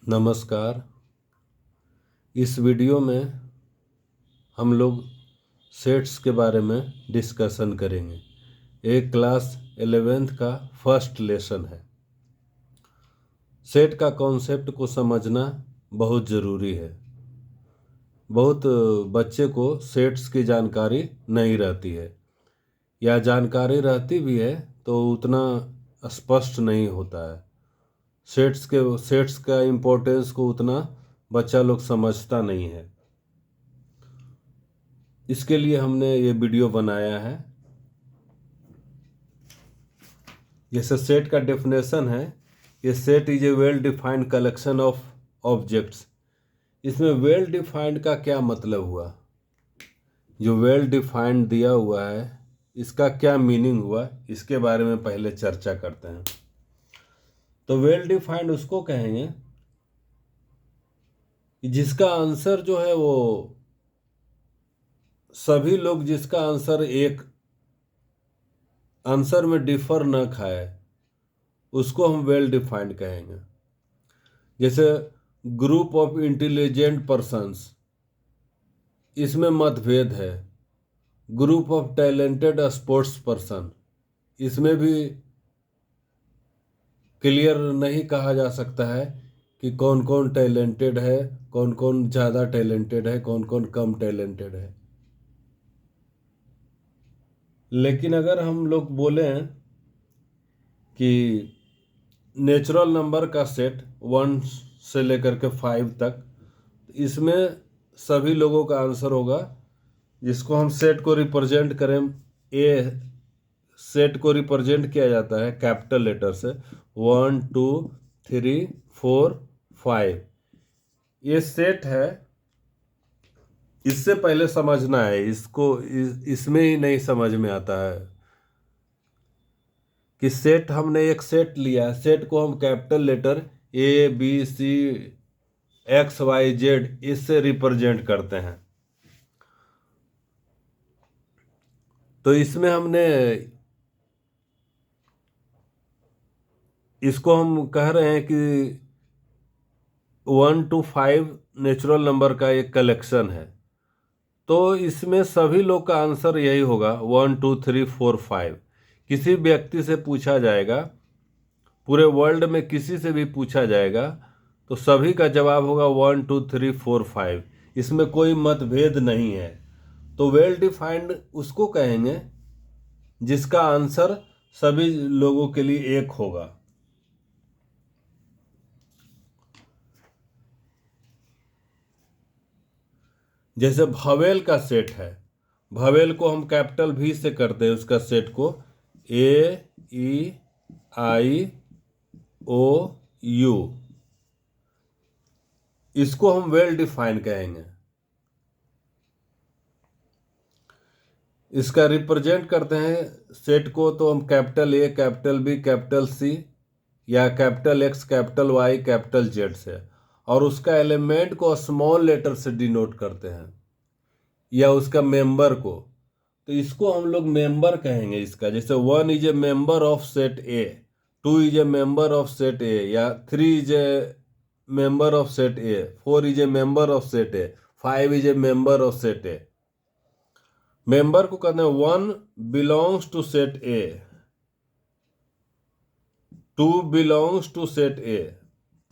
नमस्कार। इस वीडियो में हम लोग सेट्स के बारे में डिस्कशन करेंगे। एक क्लास 11th का फर्स्ट लेसन है। सेट का कॉन्सेप्ट को समझना बहुत ज़रूरी है। बहुत बच्चे को सेट्स की जानकारी नहीं रहती है, या जानकारी रहती भी है तो उतना स्पष्ट नहीं होता है। सेट्स का इम्पोर्टेंस को उतना बच्चा लोग समझता नहीं है। इसके लिए हमने ये वीडियो बनाया है। जैसे सेट का डेफिनेशन है, ये set is a well defined collection of objects. इसमें वेल डिफाइंड का क्या मतलब हुआ? जो वेल डिफाइंड दिया हुआ है, इसका क्या मीनिंग हुआ, इसके बारे में पहले चर्चा करते हैं। तो वेल डिफाइंड उसको कहेंगे कि जिसका आंसर जो है वो सभी लोग जिसका आंसर एक आंसर में डिफर न खाए, उसको हम वेल डिफाइंड कहेंगे। जैसे ग्रुप ऑफ इंटेलिजेंट पर्सन्स, इसमें मतभेद है। Group of talented sports person, इसमें भी क्लियर नहीं कहा जा सकता है कि कौन कौन टैलेंटेड है, कौन कौन ज़्यादा टैलेंटेड है, कौन कौन कम टैलेंटेड है। लेकिन अगर हम लोग बोलें कि नेचुरल नंबर का सेट 1 से लेकर के 5 तक, इसमें सभी लोगों का आंसर होगा। जिसको हम सेट को रिप्रेजेंट करें, ए सेट को रिप्रेजेंट किया जाता है कैपिटल लेटर से 1 2 3 4 5। ये सेट है। इससे पहले समझना है इसको, इसमें ही नहीं समझ में आता है कि सेट, हमने एक सेट लिया है, सेट को हम capital letter A B C XYZ इससे रिप्रेजेंट करते हैं। तो इसमें हमने इसको हम कह रहे हैं कि 1 to 5 नेचुरल नंबर का एक कलेक्शन है। तो इसमें सभी लोग का आंसर यही होगा 1 2 3 4 5। किसी व्यक्ति से पूछा जाएगा, पूरे वर्ल्ड में किसी से भी पूछा जाएगा, तो सभी का जवाब होगा 1 2 3 4 5। इसमें कोई मतभेद नहीं है। तो वेल डिफाइंड उसको कहेंगे जिसका आंसर सभी लोगों के लिए एक होगा। जैसे भवेल का सेट है, भवेल को हम कैपिटल V से करते हैं, उसका सेट को A E I O U, इसको हम वेल डिफाइन कहेंगे। इसका रिप्रेजेंट करते हैं सेट को, तो हम capital A capital B capital C या capital X capital Y capital Z से, और उसका एलिमेंट को स्मॉल लेटर से डिनोट करते हैं, या उसका मेंबर को। तो इसको हम लोग मेंबर कहेंगे इसका। जैसे 1 is a member of set A, 2 is a member of set A, या 3 is a member of set A, 4 is a member of set A, 5 is a member of set A। Member को कहते हैं 1 belongs to set A, 2 belongs to set A,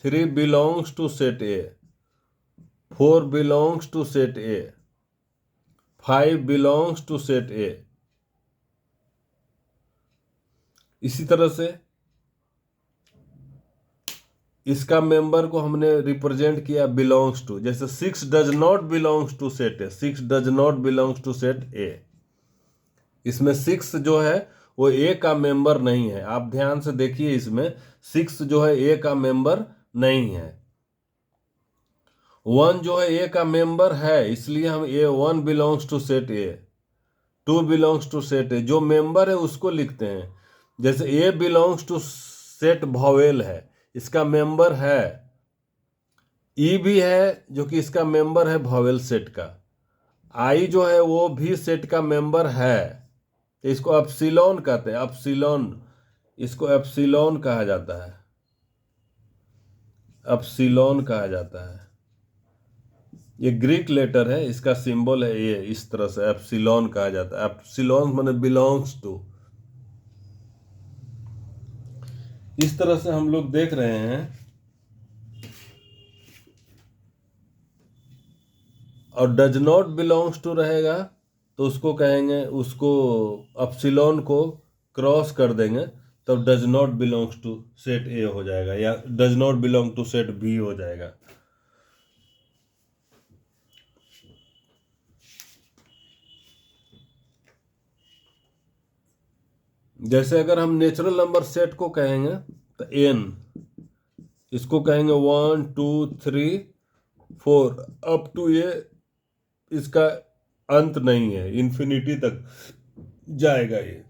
3 belongs to set A, 4 belongs to set A, 5 belongs to set A। इसी तरह से इसका member को हमने represent किया बिलोंग्स टू। जैसे 6 does not belongs to set A, 6 does not belongs to set A। इसमें 6 जो है वो A का मेंबर नहीं है। आप ध्यान से देखिए, इसमें 6 जो है A का मेंबर नहीं है। 1 जो है A का मेंबर है, इसलिए हम A1 belongs to set A, 2 belongs to set A। जो मेंबर है उसको लिखते हैं। जैसे A बिलोंग्स टू सेट भवेल है, इसका मेंबर है। ई भी है जो कि इसका मेंबर है भवेल सेट का। आई जो है वो भी सेट का मेंबर है। तो इसको एप्सिलॉन कहते हैं, एप्सिलॉन, इसको एप्सिलॉन कहा जाता है। एप्सिलॉन कहा जाता है। ये ग्रीक लेटर है, इसका सिंबल है ये, इस तरह से एप्सिलॉन कहा जाता है। एप्सिलॉन माने बिलोंग्स टू। इस तरह से हम लोग देख रहे हैं। और डज नॉट बिलोंग्स टू रहेगा तो उसको कहेंगे, उसको एप्सिलॉन को क्रॉस कर देंगे तब does not belongs to set A हो जाएगा, या does not belong to set B हो जाएगा। जैसे अगर हम नेचुरल नंबर सेट को कहेंगे तो एन, इसको कहेंगे 1 2 3 4 अप टू ये, इसका अंत नहीं है, इन्फिनिटी तक जाएगा ये।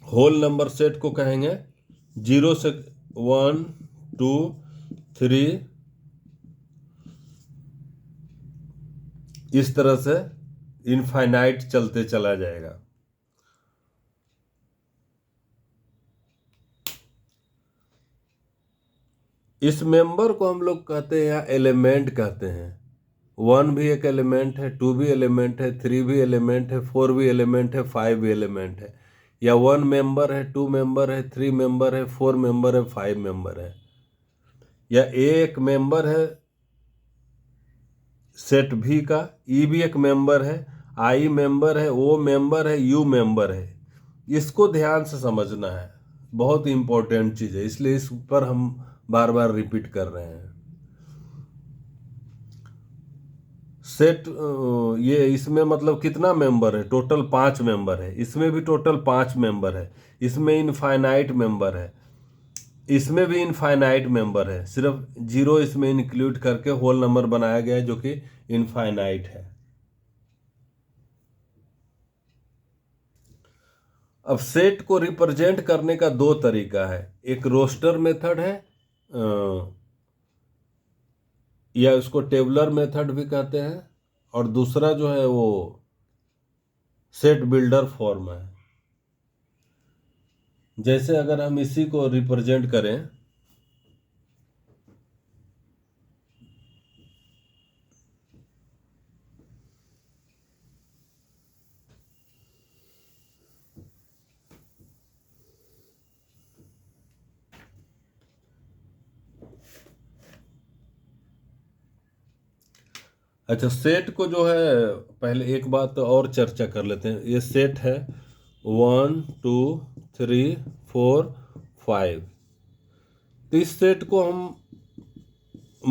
होल नंबर सेट को कहेंगे 0 से 1 2 3, इस तरह से इनफाइनाइट चलते चला जाएगा। इस मेंबर को हम लोग कहते हैं या एलिमेंट कहते हैं। 1 भी एक एलिमेंट है, 2 भी एलिमेंट है, 3 भी एलिमेंट है, 4 भी एलिमेंट है, 5 भी एलिमेंट है। या 1 मेंबर है, 2 मेंबर है, 3 मेंबर है, 4 मेंबर है, 5 मेंबर है। या एक मेंबर है सेट भी का, ई भी एक मेंबर है, आई मेंबर है, ओ मेंबर है, यू मेंबर है। इसको ध्यान से समझना है, बहुत इंपॉर्टेंट चीज़ है, इसलिए इस पर हम बार बार रिपीट कर रहे हैं। सेट ये इसमें मतलब कितना मेंबर है, टोटल 5 मेंबर है। इसमें भी टोटल 5 मेंबर है। इसमें इनफाइनाइट मेंबर है, इसमें भी इनफाइनाइट मेंबर है, सिर्फ 0 इसमें इंक्लूड करके होल नंबर बनाया गया है जो कि इनफाइनाइट है। अब सेट को रिप्रेजेंट करने का 2 तरीका है। एक रोस्टर मेथड है, या उसको टेबलर मेथड भी कहते हैं, और दूसरा जो है वो सेट बिल्डर फॉर्म है। जैसे अगर हम इसी को रिप्रेजेंट करें, अच्छा सेट को जो है, पहले एक बात और चर्चा कर लेते हैं। ये सेट है 1 2 3 4 5। तो इस सेट को हम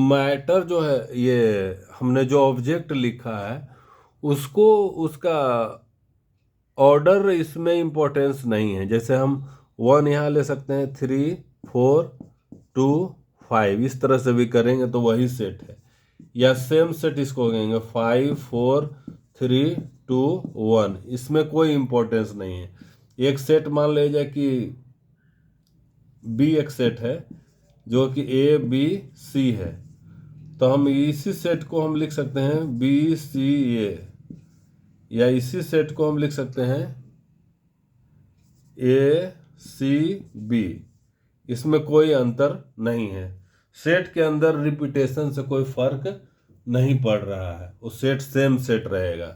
मैटर जो है, ये हमने जो ऑब्जेक्ट लिखा है उसको, उसका ऑर्डर इसमें इम्पोर्टेंस नहीं है। जैसे हम 1 यहाँ ले सकते हैं, 3 4 2 5, इस तरह से भी करेंगे तो वही सेट है। या सेम सेट इसको कहेंगे 5 4 3 2 1, इसमें कोई इम्पोर्टेंस नहीं है। एक सेट मान लीजिए कि बी एक सेट है जो कि ए बी सी है, तो हम इसी सेट को हम लिख सकते हैं बी सी ए, या इसी सेट को हम लिख सकते हैं ए सी बी। इसमें कोई अंतर नहीं है। सेट के अंदर रिपीटेशन से कोई फर्क नहीं पड़ रहा है, वो सेट सेम सेट रहेगा।